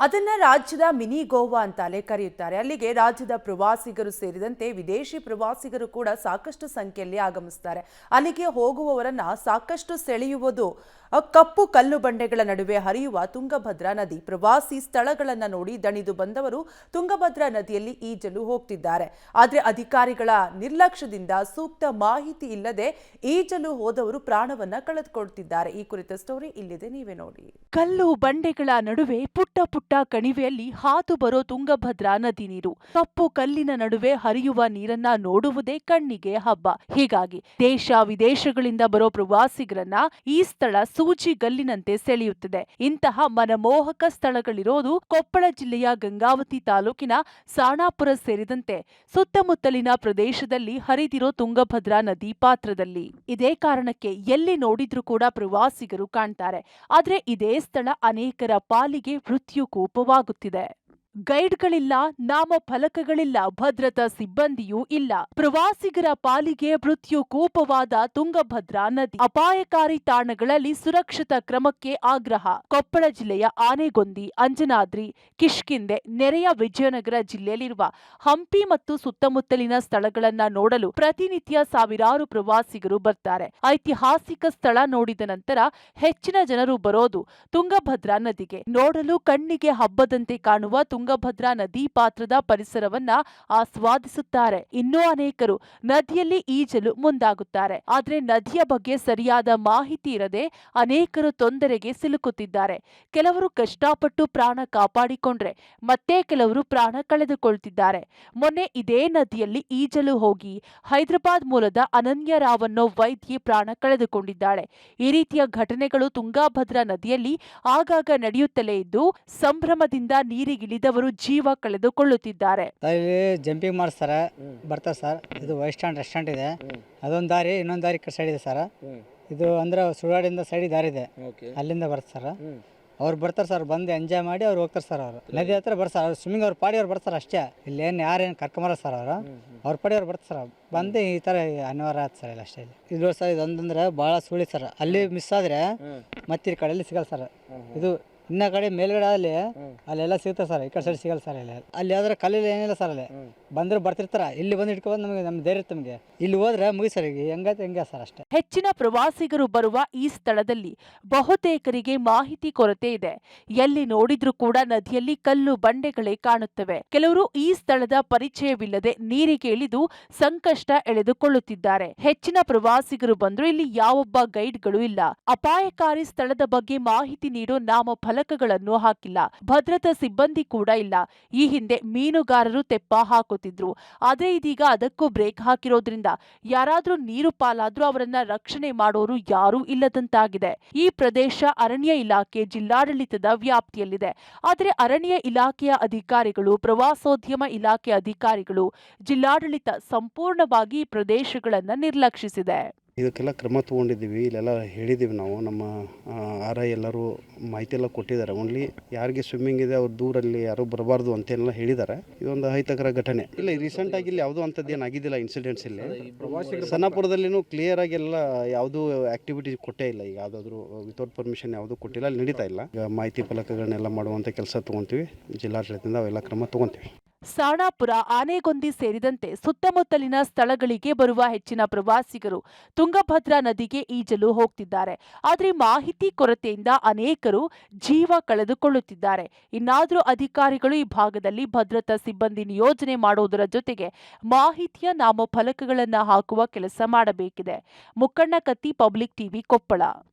ಅದನ್ನ ರಾಜ್ಯದ ಮಿನಿ ಗೋವಾ ಅಂತಾಲೆ ಕರೆಯುತ್ತಾರೆ. ಅಲ್ಲಿಗೆ ರಾಜ್ಯದ ಪ್ರವಾಸಿಗರು ಸೇರಿದಂತೆ ವಿದೇಶಿ ಪ್ರವಾಸಿಗರು ಕೂಡ ಸಾಕಷ್ಟು ಸಂಖ್ಯೆಯಲ್ಲಿ ಆಗಮಿಸುತ್ತಾರೆ. ಅಲ್ಲಿಗೆ ಹೋಗುವವರನ್ನ ಸಾಕಷ್ಟು ಸೆಳೆಯುವುದು ಕಪ್ಪು ಕಲ್ಲು ಬಂಡೆಗಳ ನಡುವೆ ಹರಿಯುವ ತುಂಗಭದ್ರಾ ನದಿ. ಪ್ರವಾಸಿ ಸ್ಥಳಗಳನ್ನು ನೋಡಿ ದಣಿದು ಬಂದವರು ತುಂಗಭದ್ರಾ ನದಿಯಲ್ಲಿ ಈಜಲು ಹೋಗ್ತಿದ್ದಾರೆ. ಆದರೆ ಅಧಿಕಾರಿಗಳ ನಿರ್ಲಕ್ಷ್ಯದಿಂದ ಸೂಕ್ತ ಮಾಹಿತಿ ಇಲ್ಲದೆ ಈಜಲು ಹೋದವರು ಪ್ರಾಣವನ್ನ ಕಳೆದುಕೊಳ್ತಿದ್ದಾರೆ. ಈ ಕುರಿತ ಸ್ಟೋರಿ ಇಲ್ಲಿದೆ, ನೀವೇ ನೋಡಿ. ಕಲ್ಲು ಬಂಡೆಗಳ ನಡುವೆ ಪುಟ್ಟ ಪುಟ್ಟ ಕಣಿವೆಯಲ್ಲಿ ಹಾದು ಬರೋ ತುಂಗಭದ್ರಾ ನದಿ ನೀರು. ಕಪ್ಪು ಕಲ್ಲಿನ ನಡುವೆ ಹರಿಯುವ ನೀರನ್ನ ನೋಡುವುದೇ ಕಣ್ಣಿಗೆ ಹಬ್ಬ. ಹೀಗಾಗಿ ದೇಶ ವಿದೇಶಗಳಿಂದ ಬರೋ ಪ್ರವಾಸಿಗರನ್ನ ಈ ಸ್ಥಳ ಸೂಜಿಗಲ್ಲಿನಂತೆ ಸೆಳೆಯುತ್ತದೆ. ಇಂತಹ ಮನಮೋಹಕ ಸ್ಥಳಗಳಿರೋದು ಕೊಪ್ಪಳ ಜಿಲ್ಲೆಯ ಗಂಗಾವತಿ ತಾಲೂಕಿನ ಸಾಣಾಪುರ ಸೇರಿದಂತೆ ಸುತ್ತಮುತ್ತಲಿನ ಪ್ರದೇಶದಲ್ಲಿ ಹರಿದಿರೋ ತುಂಗಭದ್ರಾ ನದಿ ಪಾತ್ರದಲ್ಲಿ. ಇದೇ ಕಾರಣಕ್ಕೆ ಎಲ್ಲಿ ನೋಡಿದ್ರೂ ಕೂಡ ಪ್ರವಾಸಿಗರು ಕಾಣ್ತಾರೆ. ಆದ್ರೆ ಇದೇ ಸ್ಥಳ ಅನೇಕರ ಪಾಲಿಗೆ ಮೃತ್ಯುಕೂಪವಾಗುತ್ತಿದೆ. ಗೈಡ್ಗಳಿಲ್ಲ, ನಾಮಫಲಕಗಳಿಲ್ಲ, ಭದ್ರತಾ ಸಿಬ್ಬಂದಿಯೂ ಇಲ್ಲ. ಪ್ರವಾಸಿಗರ ಪಾಲಿಗೆ ಮೃತ್ಯುಕೂಪವಾದ ತುಂಗಭದ್ರಾ ನದಿ. ಅಪಾಯಕಾರಿ ತಾಣಗಳಲ್ಲಿ ಸುರಕ್ಷತಾ ಕ್ರಮಕ್ಕೆ ಆಗ್ರಹ. ಕೊಪ್ಪಳ ಜಿಲ್ಲೆಯ ಆನೆಗೊಂದಿ, ಅಂಜನಾದ್ರಿ, ಕಿಷ್ಕಿಂದೆ, ನೆರೆಯ ವಿಜಯನಗರ ಜಿಲ್ಲೆಯಲ್ಲಿರುವ ಹಂಪಿ ಮತ್ತು ಸುತ್ತಮುತ್ತಲಿನ ಸ್ಥಳಗಳನ್ನ ನೋಡಲು ಪ್ರತಿನಿತ್ಯ ಸಾವಿರಾರು ಪ್ರವಾಸಿಗರು ಬರ್ತಾರೆ. ಐತಿಹಾಸಿಕ ಸ್ಥಳ ನೋಡಿದ ನಂತರ ಹೆಚ್ಚಿನ ಜನರು ಬರೋದು ತುಂಗಭದ್ರಾ ನದಿಗೆ. ನೋಡಲು ಕಣ್ಣಿಗೆ ಹಬ್ಬದಂತೆ ಕಾಣುವ ತುಂಗಭದ್ರಾ ನದಿ ಪಾತ್ರದ ಪರಿಸರವನ್ನ ಆಸ್ವಾದಿಸುತ್ತಾರೆ. ಇನ್ನೂ ಅನೇಕರು ನದಿಯಲ್ಲಿ ಈಜಲು ಮುಂದಾಗುತ್ತಾರೆ. ಆದ್ರೆ ನದಿಯ ಬಗ್ಗೆ ಸರಿಯಾದ ಮಾಹಿತಿ ಇರದೆ ಅನೇಕರು ತೊಂದರೆಗೆ ಸಿಲುಕುತ್ತಿದ್ದಾರೆ. ಕೆಲವರು ಕಷ್ಟಪಟ್ಟು ಪ್ರಾಣ ಕಾಪಾಡಿಕೊಂಡ್ರೆ ಮತ್ತೆ ಕೆಲವರು ಪ್ರಾಣ ಕಳೆದುಕೊಳ್ತಿದ್ದಾರೆ. ಮೊನ್ನೆ ಇದೇ ನದಿಯಲ್ಲಿ ಈಜಲು ಹೋಗಿ ಹೈದರಾಬಾದ್ ಮೂಲದ ಅನನ್ಯ ರಾವ್ ಅನ್ನೋ ವೈದ್ಯೆ ಪ್ರಾಣ ಕಳೆದುಕೊಂಡಿದ್ದಾಳೆ. ಈ ರೀತಿಯ ಘಟನೆಗಳು ತುಂಗಭದ್ರಾ ನದಿಯಲ್ಲಿ ಆಗಾಗ ನಡೆಯುತ್ತಲೇ ಇದ್ದು ಸಂಭ್ರಮದಿಂದ ನೀರಿಗಿಳಿದವರು ಜೀವ ಕಳೆದುಕೊಳ್ಳುತ್ತಿದ್ದಾರೆ. ಜಂಪಿಂಗ್ ಮಾಡಿಸ್ತಾರೆ, ಬರ್ತಾರೆ ಸರ್. ಇದು ವೆಸ್ಟರ್ನ್ ರೆಸ್ಟೋರೆಂಟ್ ಇದೆ, ಅದೊಂದು ದಾರಿ, ಇನ್ನೊಂದು ದಾರಿ ಸೈಡ್ ಇದೆ ಸರ್. ಇದು ಅಂದ್ರೆ ಸುಳ್ವಾಡಿಂದ ಸೈಡ್ ದಾರಿ ಇದೆ, ಅಲ್ಲಿಂದ ಬರ್ತಾರೆ ಸರ್. ಅವ್ರು ಬರ್ತಾರೆ ಸರ್, ಬಂದು ಎಂಜಾಯ್ ಮಾಡಿ ಅವ್ರು ಹೋಗ್ತಾರೆ ಸರ್. ಅವರು ನದಿ ಹತ್ರ ಬರ್ತಾರೆ, ಅವ್ರು ಸ್ವಿಮ್ಮಿಂಗ್ ಅವ್ರ ಪಾಡಿ ಅವ್ರು ಬರ್ತಾರೆ ಅಷ್ಟೇ. ಇಲ್ಲೇನು ಯಾರೇನು ಕರ್ಕೊಂಬರ ಸರ್, ಅವರು ಅವ್ರ ಪಾಡಿ ಅವ್ರು ಬರ್ತಾರೆ ಸರ್. ಬಂದು ಈ ಥರ ಅನಿವಾರ್ಯ ಆಯ್ತು ಸರ್. ಇಲ್ಲ ಅಷ್ಟೇ. ಇದು ಸರ್, ಇದೊಂದಂದ್ರೆ ಭಾಳ ಸುಳಿ ಸರ್. ಅಲ್ಲಿ ಮಿಸ್ ಆದರೆ ಮತ್ತೆ ಈ ಕಡೆಯಲ್ಲಿ ಸಿಗಲ್ಲ ಸರ್. ಇದು ಇನ್ನ ಕಡೆ ಮೇಲ್ಗಡೆ ಅಲ್ಲೆಲ್ಲ ಸಿಗ್ತಾರೆ ಸರ್, ಈ ಕಡೆ ಸೈಡ್ ಸಿಗಲ್ಲ ಸರ್. ಅಲ್ಲಿ ಯಾವ್ದಾರ ಕಲ್ಲಲ್ಲಿ ಏನಿಲ್ಲ ಸರ್. ಅಲ್ಲಿ ಬಂದ್ರೆ ಬರ್ತಿರ್ತಾರ, ಇಲ್ಲಿ ಬಂದು ಇಟ್ಕೊಂಡು ನಮ್ಗೆ ಧೈರ್ಯ ಇರುತ್ತೆ ನಮಗೆ. ಇಲ್ಲಿ ಹೋದ್ರೆ ಮುಗಿ ಸರ್, ಹೆಂಗೈತೆ ಹೆಂಗೆ ಸರ್ ಅಷ್ಟೇ. ಹೆಚ್ಚಿನ ಪ್ರವಾಸಿಗರು ಬರುವ ಈ ಸ್ಥಳದಲ್ಲಿ ಬಹುತೇಕರಿಗೆ ಮಾಹಿತಿ ಕೊರತೆ ಇದೆ. ಎಲ್ಲಿ ನೋಡಿದ್ರೂ ಕೂಡ ನದಿಯಲ್ಲಿ ಕಲ್ಲು ಬಂಡೆಗಳೇ ಕಾಣುತ್ತವೆ. ಕೆಲವರು ಈ ಸ್ಥಳದ ಪರಿಚಯವಿಲ್ಲದೆ ನೀರಿಗೆ ಇಳಿದು ಸಂಕಷ್ಟ ಎಳೆದುಕೊಳ್ಳುತ್ತಿದ್ದಾರೆ. ಹೆಚ್ಚಿನ ಪ್ರವಾಸಿಗರು ಬಂದ್ರು ಇಲ್ಲಿ ಯಾವೊಬ್ಬ ಗೈಡ್ಗಳು ಇಲ್ಲ. ಅಪಾಯಕಾರಿ ಸ್ಥಳದ ಬಗ್ಗೆ ಮಾಹಿತಿ ನೀಡೋ ನಾಮಫಲಕಗಳನ್ನು ಹಾಕಿಲ್ಲ. ಭದ್ರತಾ ಸಿಬ್ಬಂದಿ ಕೂಡ ಇಲ್ಲ. ಈ ಹಿಂದೆ ಮೀನುಗಾರರು ತೆಪ್ಪ ಹಾಕುತ್ತಿದ್ರು. ಆದ್ರೆ ಇದೀಗ ಅದಕ್ಕೂ ಬ್ರೇಕ್ ಹಾಕಿರೋದ್ರಿಂದ ಯಾರಾದ್ರೂ ನೀರು ಪಾಲಾದ್ರೂ ಅವರನ್ನ ರಕ್ಷಣೆ ಮಾಡೋರು ಯಾರೂ ಇಲ್ಲದಂತಾಗಿದೆ. ಈ ಪ್ರದೇಶ ಅರಣ್ಯ ಇಲಾಖೆ ಜಿಲ್ಲಾಡಳಿತದ ವ್ಯಾಪ್ತಿಯಲ್ಲಿದೆ. ಆದರೆ ಅರಣ್ಯ ಇಲಾಖೆಯ ಅಧಿಕಾರಿಗಳು, ಪ್ರವಾಸೋದ್ಯಮ ಇಲಾಖೆ ಅಧಿಕಾರಿಗಳು, ಜಿಲ್ಲಾಡಳಿತ ಸಂಪೂರ್ಣವಾಗಿ ಈ ಪ್ರದೇಶಗಳನ್ನ ನಿರ್ಲಕ್ಷಿಸಿದೆ. ಇದಕ್ಕೆಲ್ಲ ಕ್ರಮ ತಗೊಂಡಿದ್ದೀವಿ, ಇಲ್ಲೆಲ್ಲ ಹೇಳಿದ್ದೀವಿ ನಾವು. ನಮ್ಮ ಆರ್ ಐ ಎಲ್ಲರೂ ಮಾಹಿತಿ ಎಲ್ಲ ಕೊಟ್ಟಿದ್ದಾರೆ. ಓನ್ಲಿ ಯಾರಿಗೆ ಸ್ವಿಮ್ಮಿಂಗ್ ಇದೆ ಅವ್ರು ದೂರಲ್ಲಿ ಯಾರೂ ಬರಬಾರ್ದು ಅಂತೆಲ್ಲ ಹೇಳಿದ್ದಾರೆ. ಇದೊಂದು ಅಹಿತಕರ ಘಟನೆ. ಇಲ್ಲ, ರೀಸೆಂಟಾಗಿ ಇಲ್ಲಿ ಯಾವುದೂ ಅಂಥದ್ದು ಏನು ಆಗಿದ್ದಿಲ್ಲ ಇನ್ಸಿಡೆಂಟ್ಸ್. ಇಲ್ಲಿ ಸಣ್ಣಪುರದಲ್ಲಿನೂ ಕ್ಲಿಯರ್ ಆಗಿ ಎಲ್ಲ ಯಾವುದೂ ಆ್ಯಕ್ಟಿವಿಟಿ ಕೊಟ್ಟೇ ಇಲ್ಲ. ಈಗ ಯಾವುದಾದ್ರೂ ವಿತೌಟ್ ಪರ್ಮಿಷನ್ ಯಾವುದೂ ಕೊಟ್ಟಿಲ್ಲ, ಅಲ್ಲಿ ನಡೀತಾ ಇಲ್ಲ. ಈಗ ಮಾಹಿತಿ ಫಲಕಗಳನ್ನೆಲ್ಲ ಮಾಡುವಂಥ ಕೆಲಸ ತೊಗೊತೀವಿ. ಜಿಲ್ಲಾಡಳಿತದಿಂದ ಅವೆಲ್ಲ ಕ್ರಮ ತೊಗೊತೀವಿ. ಸಾಣಾಪುರ, ಆನೆಗೊಂದಿ ಸೇರಿದಂತೆ ಸುತ್ತಮುತ್ತಲಿನ ಸ್ಥಳಗಳಿಗೆ ಬರುವ ಹೆಚ್ಚಿನ ಪ್ರವಾಸಿಗರು ತುಂಗಭದ್ರಾ ನದಿಗೆ ಈಜಲು ಹೋಗ್ತಿದ್ದಾರೆ. ಆದರೆ ಮಾಹಿತಿ ಕೊರತೆಯಿಂದ ಅನೇಕರು ಜೀವ ಕಳೆದುಕೊಳ್ಳುತ್ತಿದ್ದಾರೆ. ಇನ್ನಾದರೂ ಅಧಿಕಾರಿಗಳು ಈ ಭಾಗದಲ್ಲಿ ಭದ್ರತಾ ಸಿಬ್ಬಂದಿ ನಿಯೋಜನೆ ಮಾಡುವುದರ ಜೊತೆಗೆ ಮಾಹಿತಿಯ ನಾಮಫಲಕಗಳನ್ನು ಹಾಕುವ ಕೆಲಸ ಮಾಡಬೇಕಿದೆ. ಮುಕ್ಕಣ್ಣ ಕತ್ತಿ, ಪಬ್ಲಿಕ್ ಟಿವಿ, ಕೊಪ್ಪಳ.